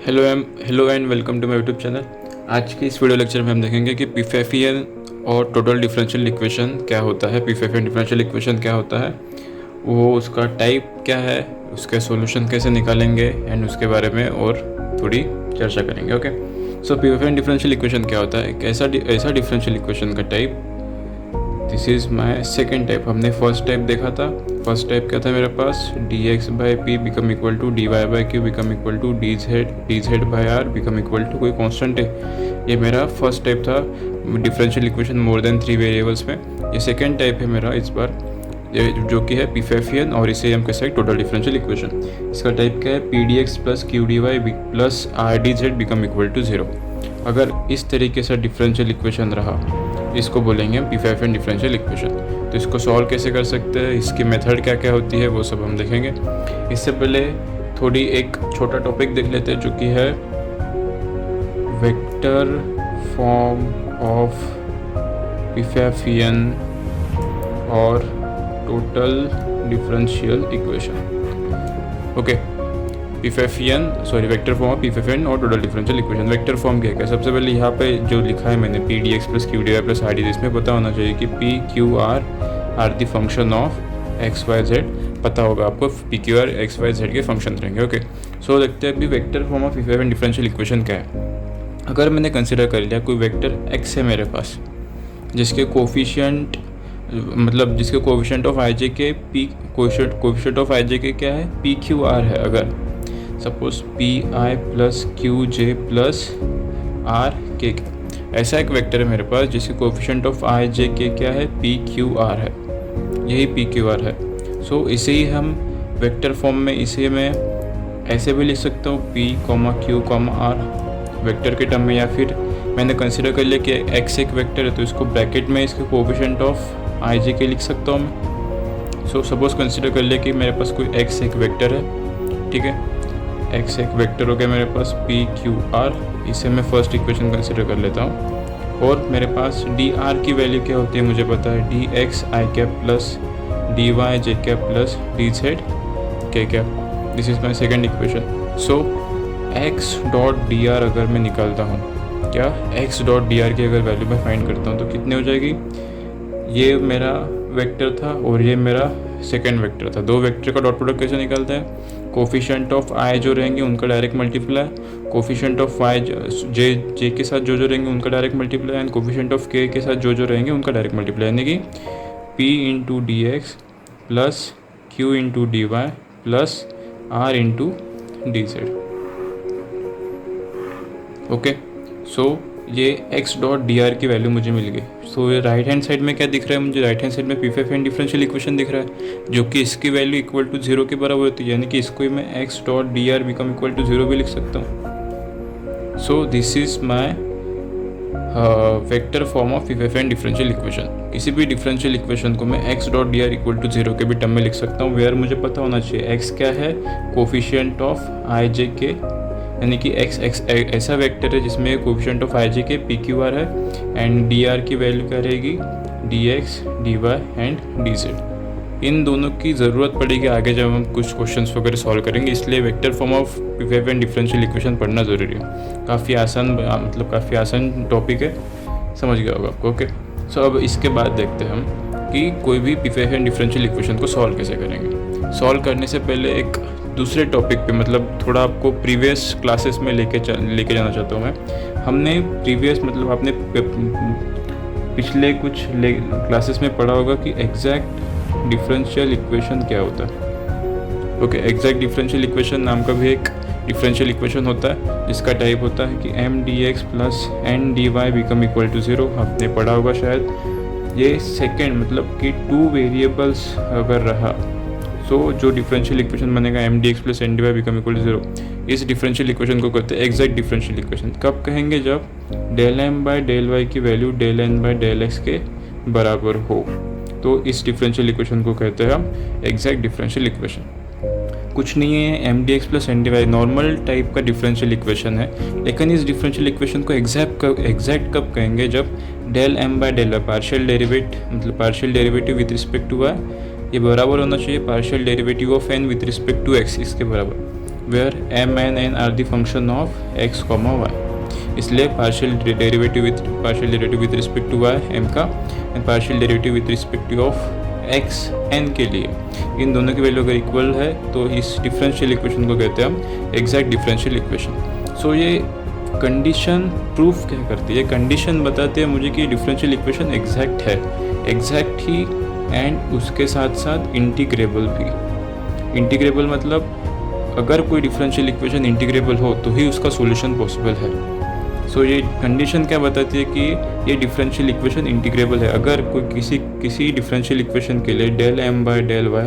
Hello and welcome to my YouTube channel. आज की इस वीडियो लेक्चर में हम देखेंगे कि पीफेफियन और टोटल डिफरेंशियल इक्वेशन क्या होता है, पीफेफियन डिफरेंशियल इक्वेशन क्या होता है, वो उसका टाइप क्या है, उसके सॉल्यूशन कैसे निकालेंगे एंड उसके बारे में और थोड़ी चर्चा करेंगे। Okay, so Pfaffian differential equation क्या होता है, एक ऐसा डिफरेंशियल इक्वेशन का type. This is my second type. हमने फर्स्ट टाइप देखा था। फर्स्ट टाइप क्या था मेरे पास, dx/p become equal to dy/q become equal to dz/r become equal to कोई कांस्टेंट है। ये मेरा फर्स्ट टाइप था differential equation more than 3 variables में। ये सेकेंड टाइप है मेरा इस बार, जो कि है पीफेफियन, और इसे हम कह सकते हैं टोटल डिफरेंशियल इक्वेशन। इसका टाइप क्या है, pdx plus qdy plus rdz become equal to 0। अगर इस तरीके से डिफरेंशियल इक्वेशन रहा, इसको बोलेंगे हम पीफेफियन डिफरेंशियल इक्वेशन। तो इसको सॉल्व कैसे कर सकते हैं, इसकी मेथड क्या क्या होती है, वो सब हम देखेंगे। इससे पहले थोड़ी एक छोटा टॉपिक देख लेते हैं, जो कि है वेक्टर फॉर्म ऑफ पीफेफियन और total differential equation. Okay, vector form of Pfaffian और total differential equation. Vector form क्या है, सबसे पहले यहाँ पे जो लिखा है मैंने pdx plus qdy plus rdz, इसमें पता होना चाहिए कि p q r are the function of x y z। पता होगा आपको p q r x y z के फंक्शन रहेंगे। ओके, सो देखते हैं अभी vector form of Pfaffian differential equation क्या है। अगर मैंने कंसिडर कर लिया कोई वेक्टर x है मेरे पास, जिसके कोफिशिएंट ऑफ ij के कोफिशिएंट ऑफ ij के क्या है, p q r है। अगर suppose P I plus Q J plus R K, ऐसा एक वेक्टर है मेरे पास जिसके coefficient of i j K क्या है, पी क्यू आर है। यही पी क्यू आर है। सो इसे ही हम वेक्टर फॉर्म में, इसे मैं ऐसे भी लिख सकता हूँ, P comma Q comma R vector के टर्म में, या फिर मैंने कंसिडर कर लिया कि एक्स एक वेक्टर है तो इसको ब्रैकेट में इसके कोफिशिएंट ऑफ आई जे के लिख सकता हूँ मैं। सो सपोज कंसिडर कर लिया कि मेरे पास कोई एक्स एक वेक्टर है, ठीक है, एक्स एक वेक्टर हो गया मेरे पास पी क्यू आर। इसे मैं फर्स्ट इक्वेशन कंसिडर कर लेता हूँ। और मेरे पास डी आर की वैल्यू क्या होती है मुझे पता है, D x I cap plus d Y J cap plus d Z K cap. This is my second equation. So x dot D R अगर मैं निकालता हूँ, क्या एक्स डॉट डी आर की अगर वैल्यू मैं फाइंड करता हूँ तो कितनी हो जाएगी, ये मेरा वेक्टर था और ये मेरा सेकेंड वेक्टर था। दो वेक्टर का डॉट प्रोडक्ट कैसे निकालते हैं, कोफिशिएंट ऑफ आई जो रहेंगे उनका direct multiply, coefficient of y j के साथ जो रहेंगे उनका direct multiply, and coefficient of के साथ जो रहेंगे उनका डायरेक्ट मल्टीप्लाई, यानी कि p into d x plus q into d Y plus r into d z. Okay, so ये x डॉट डी आर की वैल्यू मुझे मिल गई। सो ये राइट हैंड साइड में क्या दिख रहा है मुझे, राइट हैंड साइड में पीफेफियन डिफरेंशियल इक्वेशन दिख रहा है, जो कि इसकी वैल्यू इक्वल टू 0 के बराबर होती है, यानी कि इसको ही मैं x dot D R become equal to 0 भी लिख सकता हूँ। So this is my vector form of Pfaffian differential equation. किसी भी डिफरेंशियल इक्वेशन को मैं x dot D r equal to 0 के भी टर्म में लिख सकता हूँ, वेयर मुझे पता होना चाहिए x क्या है, कोफिशिएंट ऑफ आई जे के, यानी कि x ऐसा वेक्टर है जिसमें coefficient of i j k p Q r है, एंड डी आर की वैल्यू क्या रहेगी, d x D Y and D z. इन दोनों की ज़रूरत पड़ेगी आगे जब हम कुछ क्वेश्चंस वगैरह सॉल्व करेंगे, इसलिए vector form of Pfaffian differential equation पढ़ना ज़रूरी है। काफ़ी आसान टॉपिक है, समझ गया होगा आपको। ओके, सो अब इसके बाद देखते हैं हम कि कोई भी पीफेफियन डिफरेंशियल इक्वेशन को सॉल्व कैसे करेंगे। सॉल्व करने से पहले एक दूसरे टॉपिक पे, मतलब थोड़ा आपको प्रीवियस क्लासेस में लेके जाना चाहता हूँ मैं। हमने प्रीवियस मतलब आपने पिछले कुछ क्लासेस में पढ़ा होगा कि एग्जैक्ट डिफरेंशियल इक्वेशन क्या होता है। ओके, एग्जैक्ट डिफरेंशियल इक्वेशन नाम का भी एक डिफरेंशियल इक्वेशन होता है, जिसका टाइप होता है कि M D x plus N D Y become equal to 0। आपने पढ़ा होगा शायद। ये सेकेंड मतलब कि 2 वेरिएबल्स अगर रहा, सो जो डिफरेंशियल इक्वेशन बनेगा M D x plus N D Y become equal to 0, इस डिफरेंशियल इक्वेशन को कहते हैं एग्जैक्ट डिफरेंशियल इक्वेशन। कब कहेंगे, जब del M by del Y की value del N by del X के बराबर हो, तो इस डिफरेंशियल इक्वेशन को कहते हैं हम एग्जैक्ट डिफरेंशियल इक्वेशन। कुछ नहीं है, M D x plus N D Y normal type का डिफरेंशियल इक्वेशन है, लेकिन इस डिफरेंशियल इक्वेशन को एग्जैक्ट कब कहेंगे, जब del M by del Y partial derivative with respect to Y ये बराबर होना चाहिए partial derivative of N with respect to X, इसके बराबर। Where M and N are the function of X comma Y. इसलिए partial derivative with respect to Y M का and partial derivative with respect to of X N के लिए इन दोनों की value अगर equal है तो इस डिफरेंशियल इक्वेशन को कहते हैं हम एग्जैक्ट डिफरेंशियल इक्वेशन। सो ये कंडीशन प्रूफ क्या करती है, कंडीशन बताते हैं मुझे कि डिफरेंशियल इक्वेशन एग्जैक्ट है, एग्जैक्ट ही एंड उसके साथ साथ इंटीग्रेबल भी। इंटीग्रेबल मतलब अगर कोई डिफरेंशियल इक्वेशन इंटीग्रेबल हो तो ही उसका सॉल्यूशन पॉसिबल है। सो ये कंडीशन क्या बताती है कि ये डिफरेंशियल इक्वेशन इंटीग्रेबल है। अगर कोई किसी डिफरेंशियल इक्वेशन के लिए del M by del Y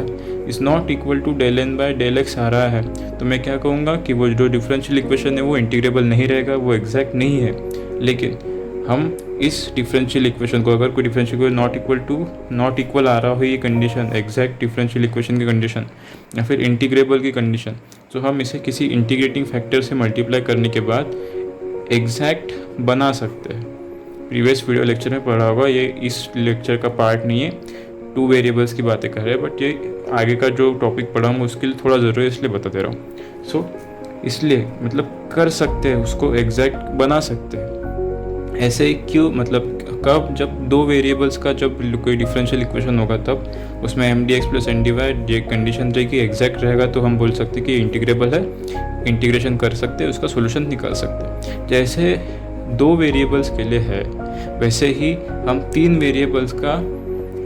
is not equal to del N by del X आ रहा है तो मैं क्या कहूँगा कि वो जो डिफरेंशियल इक्वेशन है वो इंटीग्रेबल नहीं रहेगा, वो एग्जैक्ट नहीं है। लेकिन हम इस डिफरेंशियल इक्वेशन को, अगर कोई डिफरेंशियल इक्वेशन नॉट इक्वल आ रहा हो ये कंडीशन, एग्जैक्ट डिफरेंशियल इक्वेशन की कंडीशन या फिर इंटीग्रेबल की कंडीशन, तो हम इसे किसी इंटीग्रेटिंग फैक्टर से मल्टीप्लाई करने के बाद एग्जैक्ट बना सकते हैं। प्रीवियस वीडियो लेक्चर में पढ़ा होगा, ये इस लेक्चर का पार्ट नहीं है, 2 वेरिएबल्स की बातें कर रहे हैं, बट ये आगे का जो टॉपिक पढ़ा हूँ उसके लिए थोड़ा ज़रूरी है इसलिए बता दे रहा हूँ। सो इसलिए मतलब कर सकते हैं, उसको एग्जैक्ट बना सकते हैं। ऐसे ही क्यों, मतलब कब, जब 2 वेरिएबल्स का जब कोई डिफरेंशियल इक्वेशन होगा तब उसमें M D x plus N D Y ये कंडीशन रहेगी, एग्जैक्ट रहेगा तो हम बोल सकते हैं कि इंटीग्रेबल है, इंटीग्रेशन कर सकते हैं, उसका सोल्यूशन निकाल सकते हैं। जैसे 2 वेरिएबल्स के लिए है वैसे ही हम 3 वेरिएबल्स का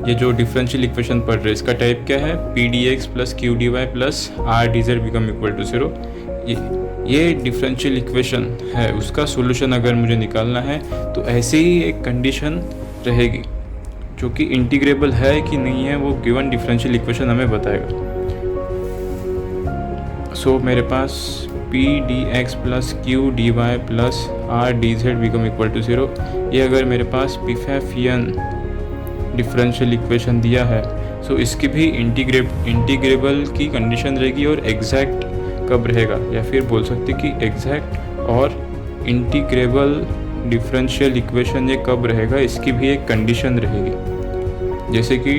ये जो डिफरेंशियल इक्वेशन पढ़ रहे हैं इसका टाइप क्या है, P D x plus Q D Y plus R D Z become equal to 0। ये डिफरेंशियल इक्वेशन है, उसका सोल्यूशन अगर मुझे निकालना है तो ऐसे ही एक कंडीशन रहेगी जो कि इंटीग्रेबल है कि नहीं है वो गिवन डिफरेंशियल इक्वेशन हमें बताएगा। सो मेरे पास P D x plus Q D Y plus R D Z become equal to 0, ये अगर मेरे पास पिफेफियन डिफरेंशियल इक्वेशन दिया है सो इसकी भी इंटीग्रेबल की कंडीशन रहेगी और एग्जैक्ट कब रहेगा, या फिर बोल सकते कि एग्जैक्ट और इंटीग्रेबल डिफरेंशियल इक्वेशन ये कब रहेगा इसकी भी एक कंडीशन रहेगी। जैसे कि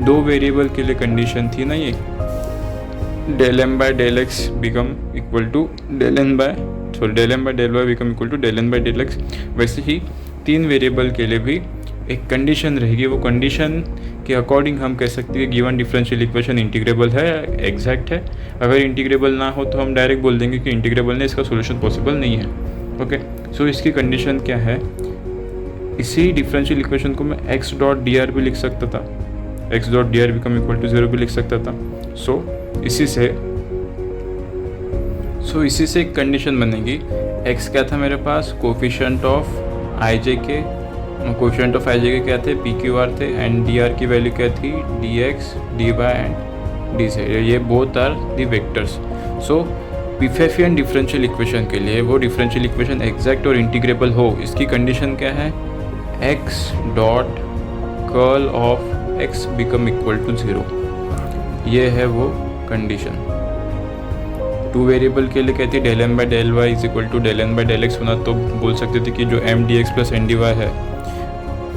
2 वेरिएबल के लिए कंडीशन थी ना, ये del M by del x become equal to del M by del Y become equal to del N by del X, वैसे ही 3 वेरिएबल के लिए भी एक कंडीशन रहेगी। वो कंडीशन के अकॉर्डिंग हम कह सकते हैं गिवन डिफरेंशियल इक्वेशन इंटीग्रेबल है, एग्जैक्ट है। अगर इंटीग्रेबल ना हो तो हम डायरेक्ट बोल देंगे कि इंटीग्रेबल नहीं, इसका सोल्यूशन पॉसिबल नहीं है। ओके, सो इसकी कंडीशन क्या है, इसी डिफरेंशियल इक्वेशन को मैं एक्स डॉट डी आर भी लिख सकता था, X dot D R become equal to 0 भी लिख सकता था। सो इसी से एक कंडीशन बनेगी। एक्स क्या था मेरे पास, कोफिशिएंट ऑफ आई जे के, coefficient of i j K क्या थे, पी क्यू आर थे, एंड डी आर की वैल्यू क्या थी, D x D Y and D Z, ये both are the vectors. So Pfaffian differential equation के लिए वो डिफरेंशियल इक्वेशन एग्जैक्ट और इंटीग्रेबल हो, इसकी कंडीशन क्या है, X dot curl of x become equal to 0, ये है वो कंडीशन। 2 वेरिएबल के लिए कहती है del M by del Y is equal to del N by del X होना, तो बोल सकते थे कि जो M D x plus N D Y है,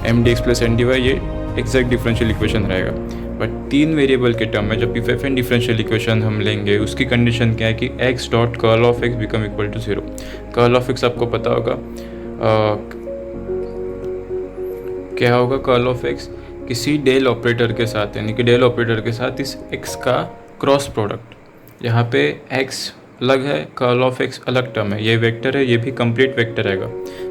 M D x plus N D Y ये एग्जैक्ट डिफरेंशियल इक्वेशन रहेगा। बट 3 वेरिएबल के टर्म में जब पिफेफियन डिफरेंशियल इक्वेशन हम लेंगे उसकी कंडीशन क्या है कि x dot curl of x become equal to 0। Curl of X आपको पता होगा क्या होगा, कर्ल ऑफ एक्स किसी डेल ऑपरेटर के साथ, यानी कि डेल ऑपरेटर के साथ इस एक्स का क्रॉस प्रोडक्ट। यहाँ पे x अलग है, कर्ल ऑफ x अलग टर्म है, ये वेक्टर है, ये भी कंप्लीट वेक्टर रहेगा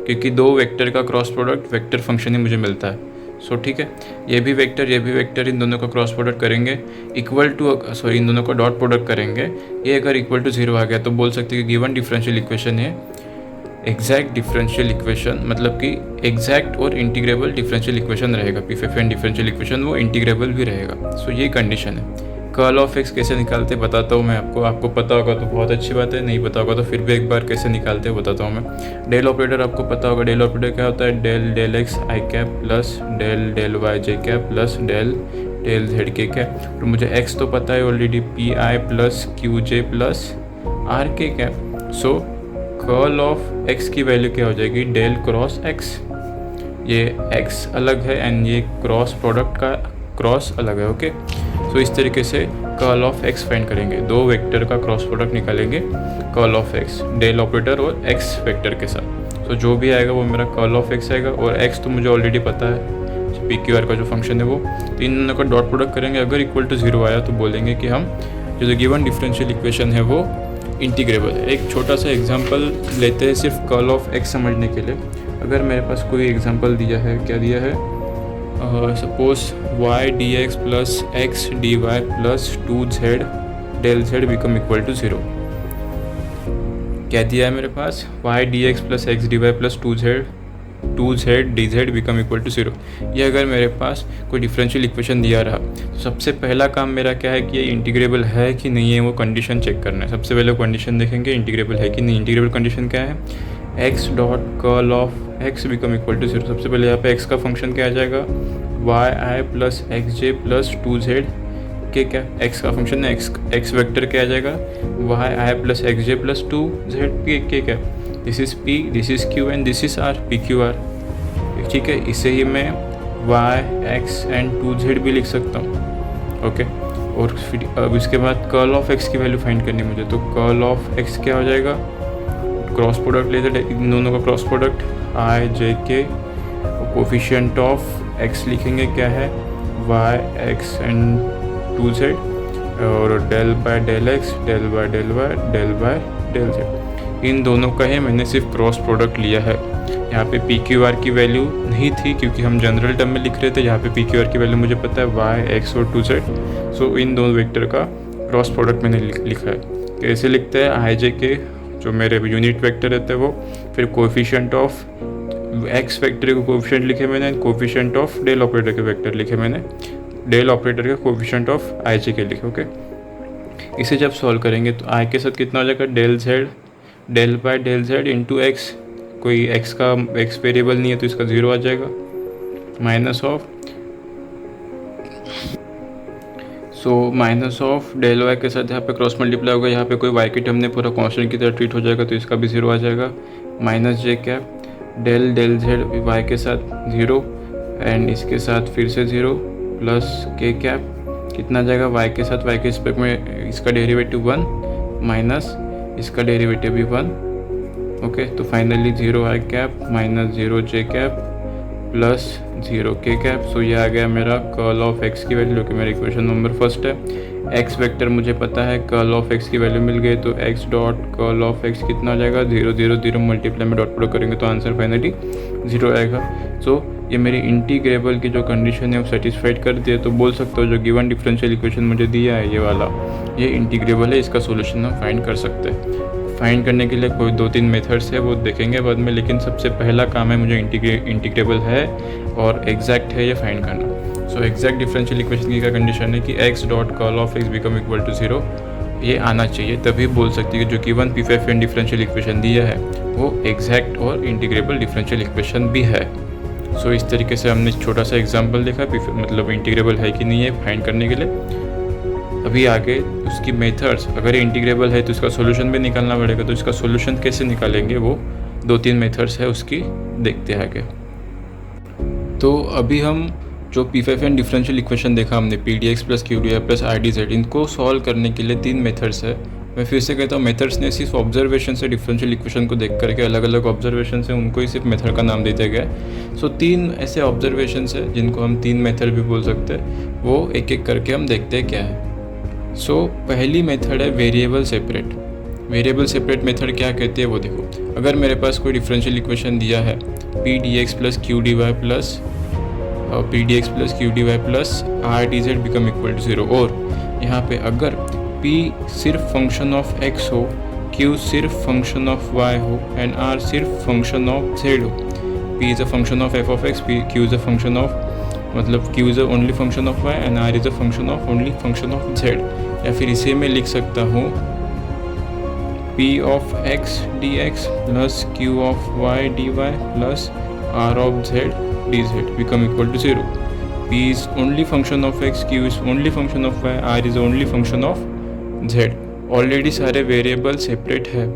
क्योंकि 2 वेक्टर का क्रॉस प्रोडक्ट वेक्टर फंक्शन ही मुझे मिलता है। सो ठीक है, ये भी वेक्टर, इन दोनों का क्रॉस प्रोडक्ट करेंगे इक्वल टू, इन दोनों का डॉट प्रोडक्ट करेंगे, ये अगर इक्वल टू 0 आ गया तो बोल सकते हैं कि गिवन डिफरेंशियल इक्वेशन है एग्जैक्ट डिफरेंशियल इक्वेशन, मतलब कि एग्जैक्ट और इंटीग्रेबल डिफरेंशियल इक्वेशन रहेगा। पिफेफियन डिफरेंशियल इक्वेशन वो इंटीग्रेबल भी रहेगा। सो ये कंडीशन है। कर्ल ऑफ एक्स कैसे निकालते बताता हूँ मैं आपको पता होगा तो बहुत अच्छी बात है, नहीं पता होगा तो फिर भी एक बार कैसे निकालते हैं बताता हूँ मैं। डेल ऑपरेटर आपको पता होगा, डेल ऑपरेटर क्या होता है, del X I cap plus del Y J cap plus del Z K cap. तो मुझे एक्स तो पता है already, P I plus Q J plus R K cap. So curl of X की value क्या हो जाएगी, डेल क्रॉस एक्स, ये एक्स अलग है एंड ये क्रॉस प्रोडक्ट का क्रॉस अलग है। ओके, सो इस तरीके से कर्ल ऑफ एक्स फाइंड करेंगे, दो वेक्टर का क्रॉस प्रोडक्ट निकालेंगे curl of X, del operator और एक्स वेक्टर के साथ। तो जो भी आएगा वो मेरा कर्ल ऑफ एक्स आएगा, और एक्स तो मुझे ऑलरेडी पता है पी क्यू आर का जो फंक्शन है वो। तो इन दोनों का डॉट प्रोडक्ट करेंगे, अगर इक्वल टू 0 आया तो बोलेंगे कि हम जो गिवन डिफरेंशियल इक्वेशन है वो इंटीग्रेबल है। एक छोटा सा एग्जांपल लेते हैं सिर्फ कर्ल ऑफ एक्स समझने के लिए। अगर मेरे पास कोई एग्जांपल दिया है, क्या दिया है, suppose Y D x plus x D Y plus 2z del z become equal to 0। क्या दिया है मेरे पास, Y D x plus x D Y plus 2z D Z become equal to 0। ये अगर मेरे पास कोई डिफरेंशियल इक्वेशन दिया रहा तो सबसे पहला काम मेरा क्या है कि ये इंटीग्रेबल है कि नहीं है, वो कंडीशन चेक करना है। सबसे पहले कंडीशन देखेंगे इंटीग्रेबल है कि नहीं। इंटीग्रेबल कंडीशन क्या है, X dot curl of x become equal to 0। सबसे पहले यहाँ पे एक्स का फंक्शन क्या आ जाएगा, वाई आई प्लस एक्स जे प्लस 2z के क्या एक्स का फंक्शन है, एक्स वेक्टर क्या आ जाएगा, वाई आई प्लस एक्स जे प्लस 2z के क्या, this is p, this is q and this is r, P Q R. ठीक है, इसे ही मैं y, x एंड 2z भी लिख सकता हूँ। ओके, और फिर अब इसके बाद कर्ल ऑफ x की वैल्यू फाइंड करनी है मुझे। तो कर्ल ऑफ x क्या हो जाएगा, क्रॉस प्रोडक्ट लेते हैं इन दोनों का cross product, i j k, coefficient of x लिखेंगे क्या है, y, x एंड 2z, और del by del x, del by del y, del by del z। इन दोनों का ही मैंने सिर्फ क्रॉस प्रोडक्ट लिया है। यहाँ पे पी क्यू आर की वैल्यू नहीं थी क्योंकि हम जनरल टर्म में लिख रहे थे। यहाँ पे पी क्यू आर की वैल्यू मुझे पता है वाई, एक्स और 2z। सो इन दोनों वेक्टर का क्रॉस प्रोडक्ट मैंने लिखा है। कैसे लिखते हैं, आई जे के जो मेरे यूनिट वेक्टर रहते हैं वो, फिर कोफिशिएंट ऑफ एक्स वेक्टर के कोफिशिएंट लिखे मैंने, कोफिशिएंट ऑफ डेल ऑपरेटर के वेक्टर लिखे मैंने, डेल ऑपरेटर के कोफिशिएंट ऑफ आई जे के लिखे। ओके, इसे जब सॉल्व करेंगे तो आई के साथ कितना हो जाएगा, del z del by del z into x, कोई एक्स का एक्स वेरिएबल नहीं है तो इसका 0 आ जाएगा, minus of, minus of del y के साथ यहाँ पे क्रॉस मल्टीप्लाई होगा, यहाँ पे कोई वाई की टर्म ने पूरा कांस्टेंट की तरह ट्रीट हो जाएगा तो इसका भी 0 आ जाएगा, minus J cap del del Z Y के साथ 0 एंड इसके साथ फिर से 0 प्लस के कैप कितना जाएगा, वाई के साथ वाई के रिस्पेक्ट में इसका डेरिवेटिव 1 माइनस इसका डेरिवेटिव भी 1। ओके, तो फाइनली 0 आई कैप माइनस 0 जे कैप प्लस 0 के कैप। सो ये आ गया मेरा कर्ल ऑफ एक्स की वैल्यू, जो कि मेरा इक्वेशन नंबर फर्स्ट है। एक्स वेक्टर मुझे पता है, कर्ल ऑफ एक्स की वैल्यू मिल गई, तो x dot curl of x कितना आ जाएगा, 0 0 0 मल्टीप्लाई में डॉट प्रोडक्ट करेंगे तो आंसर फाइनली 0 आएगा। सो ये मेरी इंटीग्रेबल की जो कंडीशन है वो सेटिस्फाइड कर दी है। तो बोल सकते हो जो गिवन डिफरेंशियल इक्वेशन मुझे दिया है ये वाला, ये इंटीग्रेबल है, इसका सोल्यूशन हम फाइंड कर सकते हैं। फाइंड करने के लिए कोई 2-3 मेथड्स है वो देखेंगे बाद में, लेकिन सबसे पहला काम है मुझे इंटीग्रेबल है और एग्जैक्ट है ये फाइंड करना। सो एग्जैक्ट डिफरेंशियल इक्वेशन की क्या कंडीशन है कि x dot curl of x become equal to 0 ये आना चाहिए, तभी बोल सकती है कि जो गिवन P5 डिफरेंशियल इक्वेशन दिया है वो एग्जैक्ट और इंटीग्रेबल डिफरेंशियल इक्वेशन भी है। सो इस तरीके से हमने छोटा सा एग्जाम्पल देखा मतलब इंटीग्रेबल है कि नहीं है फाइंड करने के लिए। अभी आगे उसकी मेथड्स, अगर ये इंटीग्रेबल है तो इसका सोल्यूशन भी निकालना पड़ेगा, तो इसका सोल्यूशन कैसे निकालेंगे वो 2-3 मेथड्स है उसकी देखते हैं आगे। तो अभी हम जो P5 डिफरेंशियल इक्वेशन देखा हमने, P D x plus Q D I plus I D Z, इनको सॉल्व करने के लिए 3 मेथड्स है। मैं फिर से कहता हूँ मेथड्स ने सिर्फ ऑब्जर्वेशन से डिफरेंशियल इक्वेशन को देख करके अलग अलग ऑब्जर्वेशन से उनको ही सिर्फ मेथड का नाम देते गए। सो 3 ऐसे ऑब्जर्वेशन है जिनको हम 3 मेथड भी बोल सकते हैं, वो एक एक करके हम देखते हैं क्या है। सो पहली मेथड है variable separate. Variable separate method क्या कहती है वो देखो। अगर मेरे पास कोई डिफरेंशियल इक्वेशन दिया है P D x plus Q D Y plus R D Z become equal to 0, और यहाँ पे अगर p सिर्फ फंक्शन ऑफ x हो, q सिर्फ फंक्शन ऑफ y हो एंड r सिर्फ फंक्शन ऑफ z हो, p is a function of f of x, q is a function of मतलब q is a only function of y and r is a function of only function of z। या फिर इसे मैं लिख सकता हूँ p of x dx plus q of y dy plus r of z dz become equal to 0. p is only function of x, q is only function of y, r is only function of z. Already सारे variable separate है।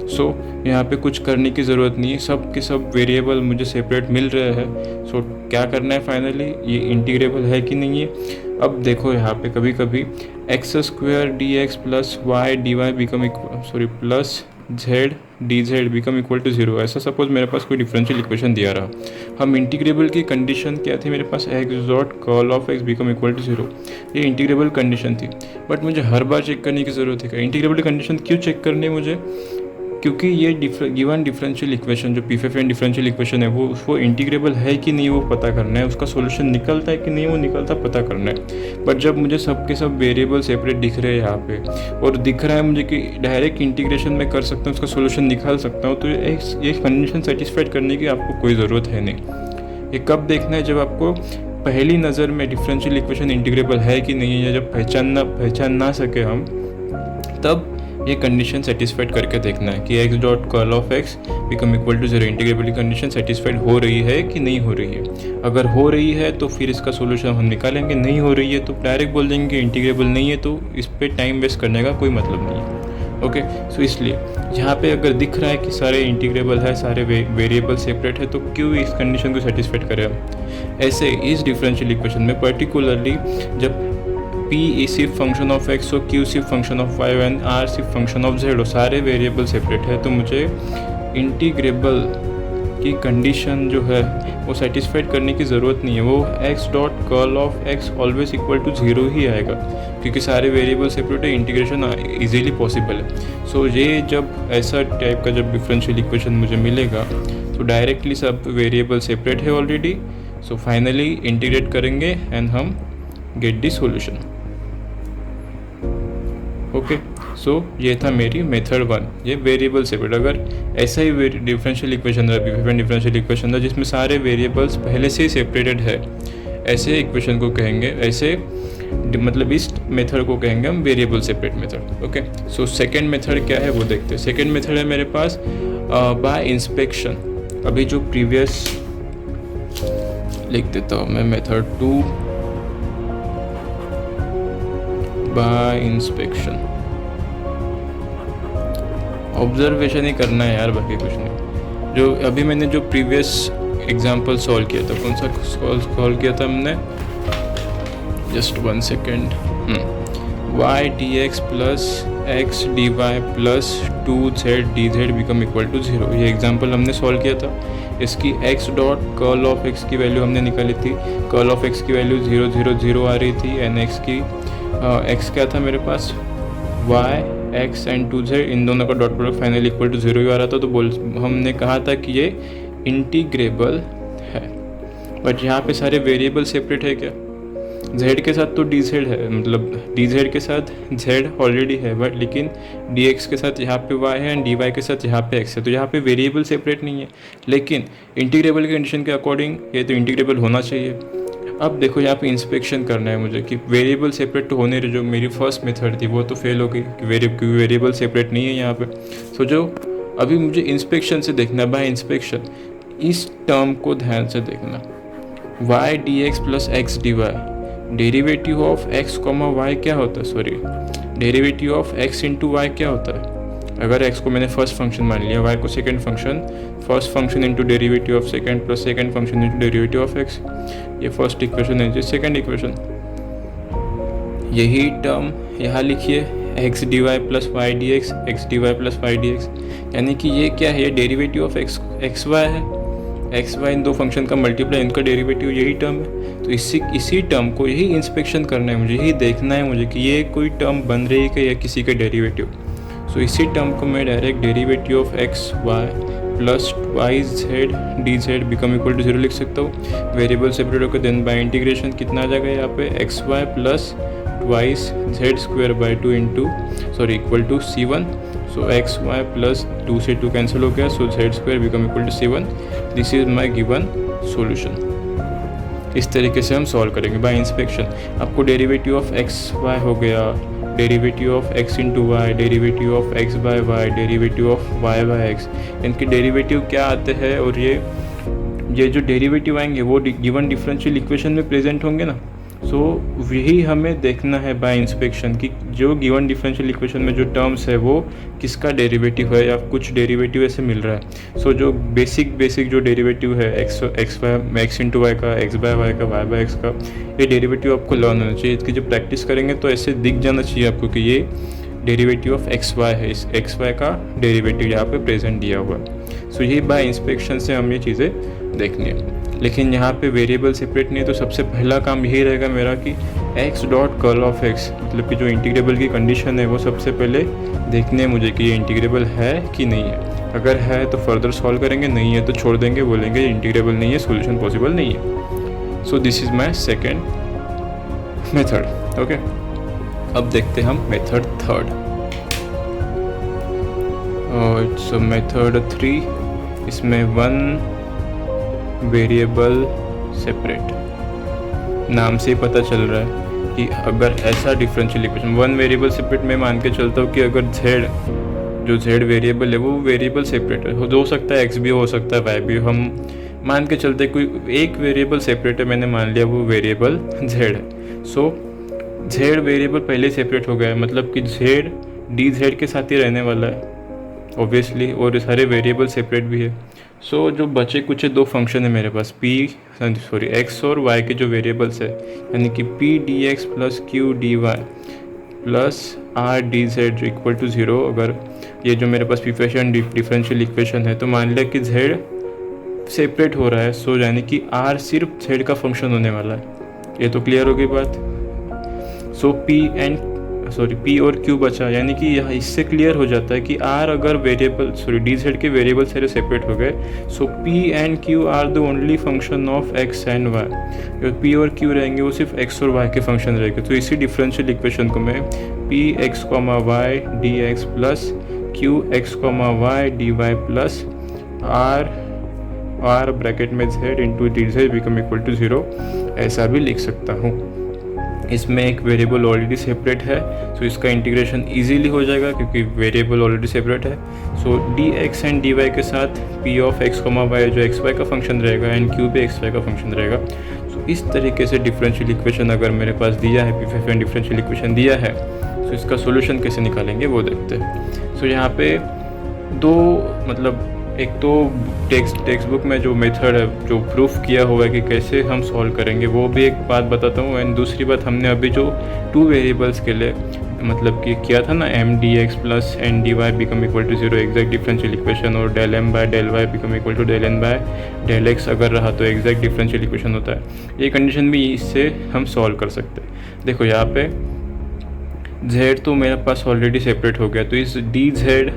सो यहाँ पे कुछ करने की ज़रूरत नहीं है, सब के सब वेरिएबल मुझे सेपरेट मिल रहे हैं। सो क्या करना है फाइनली, ये इंटीग्रेबल है कि नहीं है, अब देखो यहाँ पे कभी कभी x square d x plus y d Y become plus z D Z become equal to 0। ऐसा सपोज मेरे पास कोई डिफरेंशियल इक्वेशन दिया रहा, हम इंटीग्रेबल की कंडीशन क्या थी मेरे पास, X dot curl of x become equal to 0। ये इंटीग्रेबल कंडीशन थी, बट मुझे हर बार चेक करने की ज़रूरत है। इंटीग्रेबल कंडीशन क्यों चेक करनी है मुझे, क्योंकि ये गिवन डिफरेंशियल इक्वेशन जो P5 डिफरेंशियल इक्वेशन है वो इंटीग्रेबल है कि नहीं वो पता करना है, उसका सॉल्यूशन निकलता है कि नहीं वो निकलता पता करना है। बट जब मुझे सबके सब वेरिएबल सेपरेट दिख रहे हैं यहाँ पे और दिख रहा है मुझे कि डायरेक्ट इंटीग्रेशन में कर सकता हूँ, उसका सॉल्यूशन निकाल सकता हूँ, तो ये कंडीशन सेटिस्फाइड करने की आपको कोई ज़रूरत है नहीं। ये कब देखना है, जब आपको पहली नज़र में डिफरेंशियल इक्वेशन इंटीग्रेबल है कि नहीं है, जब पहचान ना सके हम, तब ये कंडीशन सेटिस्फाइड करके देखना है कि x dot curl of x become equal to 0 integrability condition satisfied हो रही है कि नहीं हो रही है। अगर हो रही है तो फिर इसका सोल्यूशन हम निकालेंगे, नहीं हो रही है तो डायरेक्ट बोल देंगे कि इंटीग्रेबल नहीं है, तो इस पर टाइम वेस्ट करने का कोई मतलब नहीं है। ओके, सो इसलिए यहाँ पे अगर दिख रहा है कि सारे इंटीग्रेबल है, सारे वेरिएबल सेपरेट है, तो क्यों इस कंडीशन को सेटिस्फाइड करें हम। ऐसे इस डिफरेंशियल इक्वेशन में पर्टिकुलरली जब P सिर्फ फंक्शन ऑफ x और Q सिर्फ function of y and R सिर्फ फंक्शन ऑफ z और सारे वेरिएबल सेपरेट है, तो मुझे इंटीग्रेबल की कंडीशन जो है वो सेटिस्फाइड करने की ज़रूरत नहीं है। वो x dot curl of x always equal to 0 ही आएगा, क्योंकि सारे वेरिएबल सेपरेट है, इंटीग्रेशन इजीली पॉसिबल है। सो ये जब ऐसा टाइप का जब डिफरेंशियल इक्वेशन मुझे मिलेगा तो डायरेक्टली सब वेरिएबल सेपरेट है ऑलरेडी। सो फाइनली इंटीग्रेट करेंगे एंड हम get the solution. Okay, so ये था मेरी मेथड 1, ये वेरिएबल सेपरेट। अगर ऐसा ही डिफरेंशियल इक्वेशन रहा, P5 डिफरेंशियल इक्वेशन था जिसमें सारे वेरिएबल्स पहले से ही सेपरेटेड है, ऐसे इक्वेशन को कहेंगे, ऐसे मतलब इस मेथड को कहेंगे हम variable separate method. Okay, so second method क्या है वो देखते हैं। सेकेंड मेथड है मेरे पास बाय इंस्पेक्शन। अभी जो प्रीवियस लिख देता हूँ मैं, मेथड 2 बाय इंस्पेक्शन। ऑब्जर्वेशन ही करना है यार, बाकी कुछ नहीं। जो अभी मैंने जो प्रीवियस एग्जांपल सॉल्व किया था, कौन सा सॉल्व किया था हमने, just 1 second, y dx plus x D Y plus 2z dz become equal to 0। ये एग्जांपल हमने सॉल्व किया था। इसकी x dot curl of x की वैल्यू हमने निकाली थी, कर्ल ऑफ x की वैल्यू 0 0 0 आ रही थी, एंड x की x क्या था मेरे पास, y x एंड 2z, इन दोनों का dot product finally equal to 0 ही आ रहा था। तो हमने कहा था कि ये इंटीग्रेबल है। बट यहाँ पे सारे वेरिएबल सेपरेट है क्या, z के साथ तो dz है, मतलब dz के साथ z ऑलरेडी है, बट लेकिन dx के साथ यहाँ पे y है एंड dy के साथ यहाँ पे x है, तो यहाँ पे वेरिएबल सेपरेट नहीं है। लेकिन इंटीग्रेबल के कंडीशन के अकॉर्डिंग ये तो इंटीग्रेबल होना चाहिए। अब देखो यहाँ पे इंस्पेक्शन करना है मुझे कि वेरिएबल सेपरेट तो होने रहे, जो मेरी फर्स्ट मेथड थी वो तो फेल हो गई क्योंकि वेरिएबल सेपरेट नहीं है यहाँ पे। सो जो अभी मुझे इंस्पेक्शन से देखना है, बाय इंस्पेक्शन इस टर्म को ध्यान से देखना, y dx plus x D y, derivative of x comma y क्या होता है, sorry derivative of x into y क्या होता है। अगर x को मैंने फर्स्ट फंक्शन मान लिया, y को second function, first function into derivative of second plus second function into derivative of x, ये फर्स्ट इक्वेशन है। ये सेकंड इक्वेशन, यही टर्म यहाँ लिखिए, x D Y plus y D x, x D Y plus y D x, यानी कि ये क्या है, ये डेरिवेटिव ऑफ एक्स वाई है। एक्स वाई इन दो फंक्शन का मल्टीप्लाई, इनका डेरिवेटिव यही टर्म है। तो इसी टर्म को यही इंस्पेक्शन करना है मुझे, यही देखना है मुझे कि ये कोई टर्म बन रही है कि या किसी का डेरिवेटिव। सो इसी टर्म को मैं direct derivative of x Y plus Y Z D Z become equal to 0 लिख सकता हूँ। वेरिएबल सेपरेट होकर देन बाय इंटीग्रेशन कितना आ जाएगा यहाँ पे, X Y plus twice Z square by 2 into equal to C1। So X Y plus 2 से 2 कैंसिल हो गया, so Z square become equal to C1। This is my given solution. इस तरीके से हम सॉल्व करेंगे बाय इंस्पेक्शन। आपको derivative of x y हो गया, derivative of x into y, derivative of x by y, derivative of y by x, इनके derivative क्या आते हैं, और ये जो डेरिवेटिव आएंगे वो गिवन डिफरेंशियल इक्वेशन में प्रेजेंट होंगे ना। सो यही हमें देखना है बाय इंस्पेक्शन कि जो गिवन डिफरेंशियल इक्वेशन में जो टर्म्स है वो किसका डेरिवेटिव है या कुछ डेरिवेटिव ऐसे मिल रहा है। सो जो बेसिक जो डेरिवेटिव है एक्स इंटू वाई का, एक्स बाय वाई का, वाई बाय एक्स का, ये डेरिवेटिव आपको लर्न होना चाहिए। इसकी जब प्रैक्टिस करेंगे तो ऐसे दिख जाना चाहिए आपको कि ये डेरिवेटिव ऑफ एक्स वाई है, इस एक्स वाई का डेरिवेटिव यहाँ पे प्रेजेंट दिया हुआ है। सो ये बाय इंस्पेक्शन से हम ये चीज़ें देखनी है। लेकिन यहाँ पे वेरिएबल सेपरेट नहीं है, तो सबसे पहला काम यही रहेगा मेरा कि x dot curl of x, मतलब कि जो इंटीग्रेबल की कंडीशन है वो सबसे पहले देखनी है मुझे कि ये इंटीग्रेबल है कि नहीं है। अगर है तो फर्दर सॉल्व करेंगे, नहीं है तो छोड़ देंगे, बोलेंगे इंटीग्रेबल नहीं है, सोल्यूशन पॉसिबल नहीं है। So this is my second method. Okay, अब देखते हैं हम मेथड थर्ड। इट्स मेथड 3, इसमें वन वेरिएबल सेपरेट, नाम से ही पता चल रहा है कि अगर ऐसा differential equation one variable separate में मान के चलता हूँ कि अगर z वेरिएबल है वो वेरिएबल सेपरेट है, हो सकता है x भी हो सकता है y भी, हम मान के चलते कोई एक वेरिएबल सेपरेट है, मैंने मान लिया वो वेरिएबल z है। सो z वेरिएबल पहले सेपरेट हो गया है, मतलब कि z dz के साथ ही रहने वाला है ऑब्वियसली, और सारे वेरिएबल सेपरेट भी है। सो जो बचे कुछ दो फंक्शन है मेरे पास, x और y के जो वेरिएबल्स है, यानी कि p dx plus q dy plus r dz equal to 0। अगर ये जो मेरे पास डिफरेंशियल इक्वेशन है तो मान लिया कि z सेपरेट हो रहा है, सो यानी कि r सिर्फ z का फंक्शन होने वाला है। ये तो क्लियर हो गई बात। सो p और q बचा, यानी कि यहाँ इससे क्लियर हो जाता है कि r अगर dz के वेरिएबल सारे सेपरेट हो गए, so p and q are the only function of x and y। जो p और q रहेंगे वो सिर्फ x और y के फंक्शन रहेंगे। तो इसी डिफरेंशियल इक्वेशन को मैं px, y dx plus qx, y dy plus r bracket में z into dz become equal to 0 ऐसा भी लिख सकता हूँ। इसमें एक वेरिएबल ऑलरेडी सेपरेट है, सो इसका इंटीग्रेशन इजीली हो जाएगा क्योंकि वेरिएबल ऑलरेडी सेपरेट है। सो dx एंड dy के साथ p ऑफ x, y जो एक्स वाई का फंक्शन रहेगा एंड q भी एक्स वाई का फंक्शन रहेगा। सो इस तरीके से डिफरेंशियल इक्वेशन अगर मेरे पास दिया है, p5 डिफरेंशियल इक्वेशन दिया है, सो इसका सोल्यूशन कैसे निकालेंगे वो देखते हैं। सो यहाँ पे दो, मतलब एक तो टेक्स्ट बुक में जो मेथड है जो प्रूफ किया हुआ है कि कैसे हम सॉल्व करेंगे वो भी एक बात बताता हूँ, एंड दूसरी बात हमने अभी जो टू वेरिएबल्स के लिए मतलब कि किया था ना, m dx plus n dy become equal to 0 exact differential equation, और del m by del y become equal to del n by del x अगर रहा तो एग्जैक्ट डिफरेंशियल इक्वेशन होता है। ये कंडीशन भी इससे हम सॉल्व कर सकते हैं। देखो यहाँ पे z तो मेरे पास ऑलरेडी सेपरेट हो गया, तो इस dz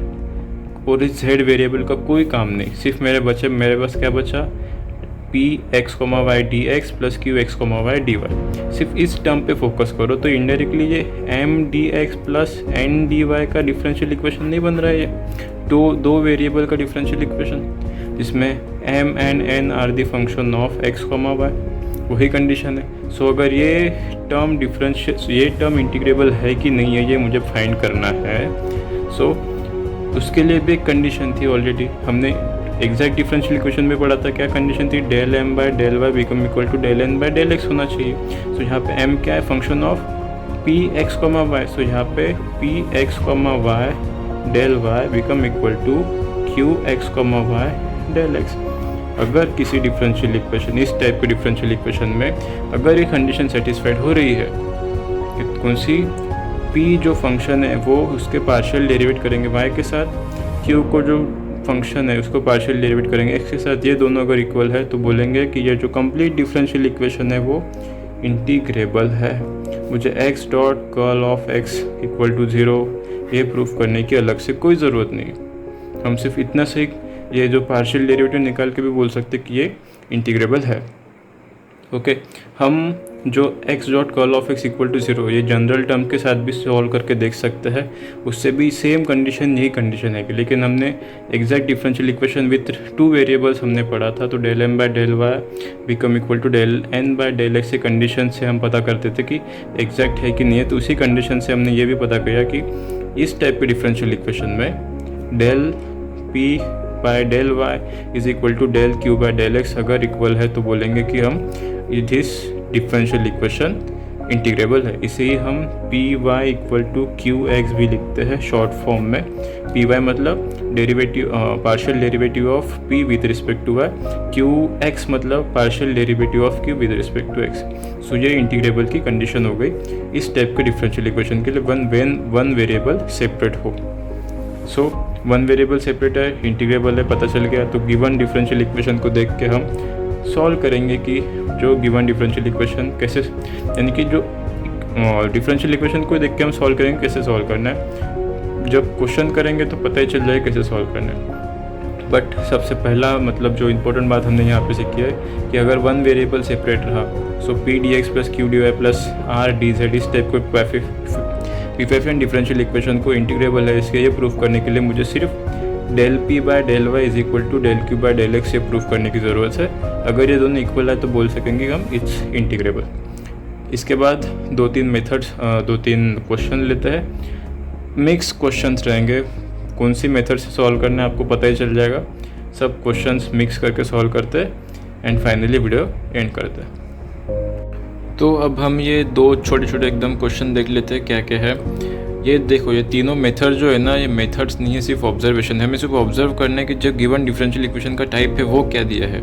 और इस z वेरिएबल का कोई काम नहीं, सिर्फ मेरे पास क्या बचा, px, y dx plus qx, y dy। सिर्फ इस टर्म पे फोकस करो तो इनडायरेक्टली ये m dx plus n dy का डिफरेंशियल इक्वेशन नहीं बन रहा है, ये दो वेरिएबल का डिफरेंशियल इक्वेशन जिसमें m and n are the function of x, y, वही कंडीशन है। सो अगर ये टर्म इंटीग्रेबल है कि नहीं है ये मुझे फाइंड करना है। सो उसके लिए भी एक कंडीशन थी, ऑलरेडी हमने एग्जैक्ट डिफरेंशियल इक्वेशन में पढ़ा था, क्या कंडीशन थी, del m by del y become equal to del n by del x होना चाहिए। सो यहाँ पे m क्या है, function of px, y। So यहाँ पे px, y del y become equal to qx, y del x। अगर किसी डिफरेंशियल इक्वेशन, इस टाइप के डिफरेंशियल इक्वेशन में अगर ये कंडीशन सेटिस्फाइड हो रही है, कौन सी, p जो फंक्शन है वो उसके पार्शियल डेरिवेट करेंगे y के साथ, q को जो फंक्शन है उसको पार्शियल डेरिवेट करेंगे x के साथ, ये दोनों अगर इक्वल है तो बोलेंगे कि ये जो कंप्लीट डिफरेंशियल इक्वेशन है वो इंटीग्रेबल है। मुझे x dot curl of x equal to 0 ये प्रूफ करने की अलग से कोई ज़रूरत नहीं, हम सिर्फ इतना से ये जो पार्शियल डेरिवेटिव निकाल के भी बोल सकते कि ये इंटीग्रेबल है। ओके, हम जो x dot curl of x equal to 0 ये जनरल टर्म के साथ भी सॉल्व करके देख सकते हैं, उससे भी सेम कंडीशन यही कंडीशन है, लेकिन हमने exact differential equation with two variables हमने पढ़ा था, तो del m by del y become equal to del n by del x condition से हम पता करते थे कि एग्जैक्ट है कि नहीं है। तो उसी कंडीशन से हमने ये भी पता किया कि इस टाइप के डिफरेंशियल इक्वेशन में del p by del y is equal to del q by del x अगर इक्वल है तो बोलेंगे कि हम दिस डिफरेंशियल इक्वेशन इंटीग्रेबल है। इसे ही हम P Y equal to Q X भी लिखते हैं शॉर्ट फॉर्म में। पी वाई मतलब derivative partial derivative of P with respect to Y, Q X मतलब partial derivative of Q with respect to X. So ये इंटीग्रेबल की condition हो गई इस टाइप के डिफरेंशियल इक्वेशन के लिए वन वेरिएबल सेपरेट हो। सो वन वेरिएबल सेपरेट है, इंटीग्रेबल है, पता चल गया। तो गिवन डिफरेंशियल इक्वेशन को देख के हम सॉल्व करेंगे कि जो गिवन डिफरेंशियल इक्वेशन कैसे, यानी कि जो डिफरेंशियल इक्वेशन को देख के हम सॉल्व करेंगे कैसे सॉल्व करना है। जब क्वेश्चन करेंगे तो पता ही चल जाएगा कैसे सॉल्व करना है। बट सबसे पहला मतलब जो इम्पोर्टेंट बात हमने यहाँ पे सीखी है कि अगर वन वेरिएबल सेपरेट रहा, so P D x plus Q D Y plus R D Z इस टाइप को कोएफिशिएंट डिफरेंशियल इक्वेशन को इंटीग्रेबल है, इसके ये प्रूफ करने के लिए मुझे सिर्फ del P by del Y is equal to del Q by del X ये प्रूफ करने की ज़रूरत है। अगर ये दोनों इक्वल है तो बोल सकेंगे हम इट्स इंटीग्रेबल। इसके बाद दो तीन क्वेश्चन लेते हैं। मिक्स क्वेश्चंस रहेंगे, कौन सी मेथड से सॉल्व करना है आपको पता ही चल जाएगा। सब क्वेश्चंस मिक्स करके सॉल्व करते हैं एंड फाइनली वीडियो एंड करते हैं। तो अब हम ये दो छोटे छोटे एकदम क्वेश्चन देख लेते हैं क्या क्या है। ये देखो, ये तीनों मेथड जो है ना, ये मेथड्स नहीं है, सिर्फ ऑब्जर्वेशन है। हमें सिर्फ ऑब्जर्व करना है कि जो गिवन डिफरेंशियल इक्वेशन का टाइप है वो क्या दिया है,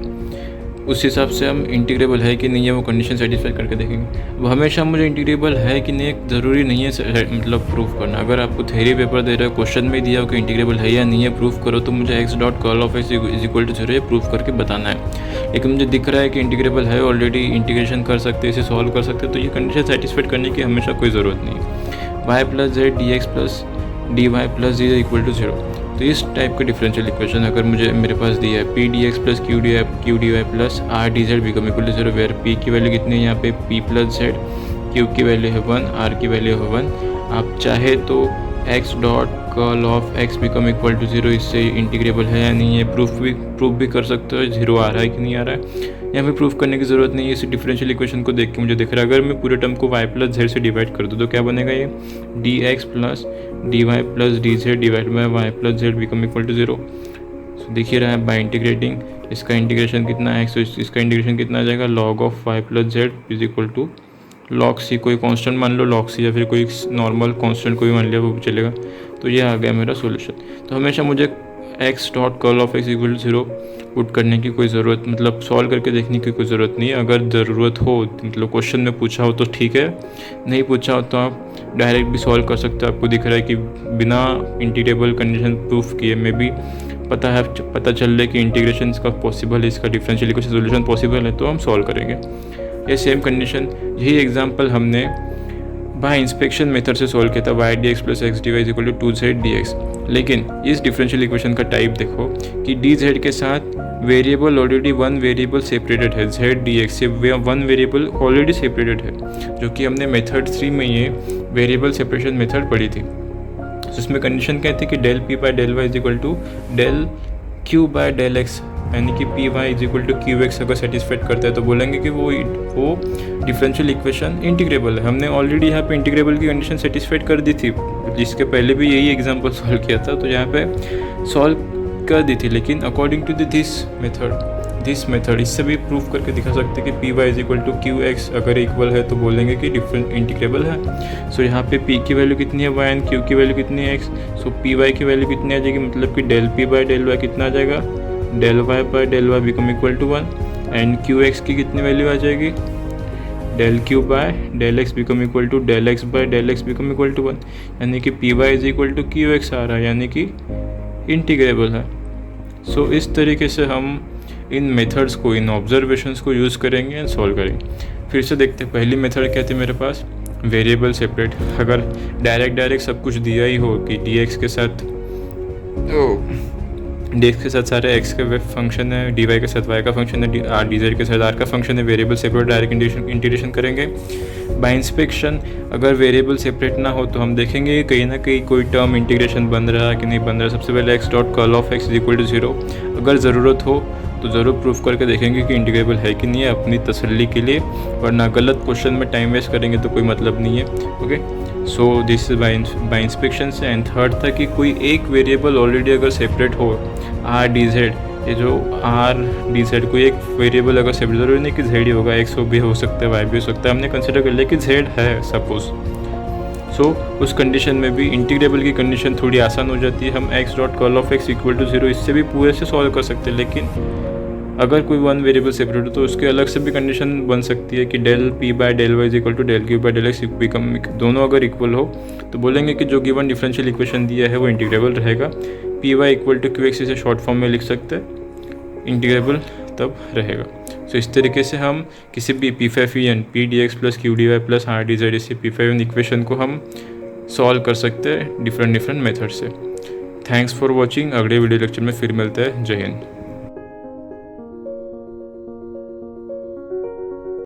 उस हिसाब से हम इंटीग्रेबल है कि नहीं है वो कंडीशन सेटिस्फाई करके देखेंगे। अब हमेशा मुझे इंटीग्रेबल है कि नहीं ज़रूरी नहीं है मतलब प्रूफ करना। अगर आपको थ्योरी पेपर दे रहे हो, क्वेश्चन में दिया हो कि इंटीग्रेबल है या नहीं है प्रूफ करो, तो मुझे x dot curl of x is equal to 0 proof करके बताना है। लेकिन मुझे दिख रहा है कि इंटीग्रेबल है, ऑलरेडी इंटीग्रेशन कर सकते हैं, इसे सॉल्व कर सकते हैं, तो ये कंडीशन सेटिस्फाइड करने की हमेशा कोई ज़रूरत नहीं है। Y plus z d x plus d Y plus g equal to 0, तो इस टाइप का डिफरेंशियल इक्वेशन अगर मेरे पास दिया है P D x plus Q D Y plus R D Z become equal to 0, where p की value कितनी है यहाँ पे पी प्लस जेड, क्यू की वैल्यू है 1, आर की वैल्यू है 1। आप चाहे तो x dot curl of x become equal to 0 इससे इंटीग्रेबल है या नहीं है प्रूफ भी कर सकते हो, 0 आ रहा है कि नहीं आ रहा है। यहाँ पे प्रूफ करने की ज़रूरत नहीं है। इस डिफरेंशियल इक्वेशन को देख के मुझे दिख रहा है, अगर मैं पूरे टर्म को वाई प्लस जेड से डिवाइड कर दूँ तो क्या बनेगा, ये d x plus d Y plus d z divide by y plus z become equal to 0। So दिख ही रहा है बाई इंटीग्रेटिंग, इसका इंटीग्रेशन कितना है एक्स, इसका इंटीग्रेशन कितना आ जाएगा log of Y plus Z is equal to log C, कोई कांस्टेंट मान लो लॉग सी, या फिर कोई नॉर्मल कांस्टेंट कोई मान लिया वो चलेगा। तो ये आ गया मेरा सॉल्यूशन। तो हमेशा मुझे x dot curl of x equal to 0 put करने की कोई ज़रूरत, मतलब सॉल्व करके देखने की कोई ज़रूरत नहीं है। अगर ज़रूरत हो, मतलब क्वेश्चन में पूछा हो तो ठीक है, नहीं पूछा हो तो आप डायरेक्ट भी सॉल्व कर सकते हो। आपको दिख रहा है कि बिना इंटीग्रेबल कंडीशन प्रूफ किए में भी पता चल रहा है कि इंटीग्रेशन इसका पॉसिबल है, इसका डिफरेंशियल इक्वेशन सोल्यूशन पॉसिबल है, तो हम सॉल्व करेंगे। ये सेम कंडीशन, यही एग्जांपल हमने बाय इंस्पेक्शन मेथड से सॉल्व किया था, y D x plus x D y is equal to 2z dx। लेकिन इस डिफरेंशियल इक्वेशन का टाइप देखो कि डी जेड के साथ variable already one variable separated है, जेड डी एक्स से वन वेरिएबल ऑलरेडी सेपरेटेड है, जो कि हमने मेथड 3 में ये वेरिएबल सेपरेशन मेथड पढ़ी थी। जिसमें कंडीशन क्या थी कि del P by del Y is equal to del Q by del x, यानी कि p y is equal to Q x अगर सेटिस्फाइड करता है तो बोलेंगे कि वो डिफरेंशियल इक्वेशन इंटीग्रेबल है। हमने ऑलरेडी यहाँ पे इंटीग्रेबल की कंडीशन सेटिस्फाइड कर दी थी, जिसके पहले भी यही एग्जांपल सॉल्व किया था, तो यहाँ पे सॉल्व कर दी थी। लेकिन अकॉर्डिंग टू दिस मेथड इससे भी प्रूफ करके दिखा सकते हैं कि p y is equal to Q x अगर इक्वल है तो बोलेंगे कि डिफरेंट इंटीग्रेबल है। सो यहाँ पे पी की वैल्यू कितनी है वाई एंड क्यू की वैल्यू कितनी है एक्स, सो पी वाई की वैल्यू कितनी आ जाएगी, मतलब कि del P by del y कितना आ जाएगा, del y by del Y become equal to 1 and q x की कितनी वैल्यू आ जाएगी, del Q by del x become equal to del x by del x become equal to 1, यानी कि p y is equal to Q x आ रहा है, यानी कि इंटीग्रेबल है। सो इस तरीके से हम इन मेथड्स को, इन ऑब्जर्वेशंस को यूज़ करेंगे एंड सॉल्व करेंगे। फिर से देखते हैं, पहली मेथड क्या थी मेरे पास, वेरिएबल सेपरेट। अगर डायरेक्ट सब कुछ दिया ही हो कि डी एक्स के साथ सारे एक्स के फंक्शन है, डी वाई के साथ वाई का फंक्शन है, आर डी जेड के साथ आर का फंक्शन है, वेरिएबल सेपरेट डायरेक्ट इंटीग्रेशन करेंगे। बाय इंस्पेक्शन अगर वेरिएबल सेपरेट ना हो तो हम देखेंगे कहीं ना कहीं कोई टर्म इंटीग्रेशन बन रहा है कि नहीं बन रहा है। सबसे पहले x dot curl of x is equal to 0, अगर ज़रूरत हो तो ज़रूर प्रूफ करके देखेंगे कि इंटीग्रेबल है कि नहीं है, अपनी तसल्ली के लिए, वरना गलत क्वेश्चन में टाइम वेस्ट करेंगे तो कोई मतलब नहीं है। Okay, so this is by inspection से। एंड थर्ड था कि कोई एक वेरिएबल ऑलरेडी अगर सेपरेट हो आर डी जेड ये जो आर डी जेड कोई एक वेरिएबल अगर सेपरेट, जरूरी नहीं कि जेड ही होगा, एक्स भी हो सकता है, वाई भी हो सकता है, हमने कंसिडर कर लिया कि जेड है सपोज। सो उस कंडीशन में भी इंटीग्रेबल की कंडीशन थोड़ी आसान हो जाती है, हम x dot curl of x equal to 0 इससे भी पूरे से सॉल्व कर सकते हैं। लेकिन अगर कोई वन वेरिएबल सेपरेट हो तो उसके अलग से भी कंडीशन बन सकती है कि del P by del Y is equal to del Q by del x become, दोनों अगर इक्वल हो तो बोलेंगे कि जो गिवन डिफरेंशियल इक्वेशन दिया है वो इंटीग्रेबल रहेगा। P Y equal to Q x इसे शॉर्ट फॉर्म में लिख सकते हैं, इंटीग्रेबल तब रहेगा। सो इस तरीके से हम किसी भी Pfaffian p D x plus Q D Y plus R D z इसी पी फाइव एन इक्वेशन को हम सॉल्व कर सकते हैं डिफरेंट मेथड से। Thanks for watching. अगले वीडियो लेक्चर में फिर मिलते हैं। जय हिंद।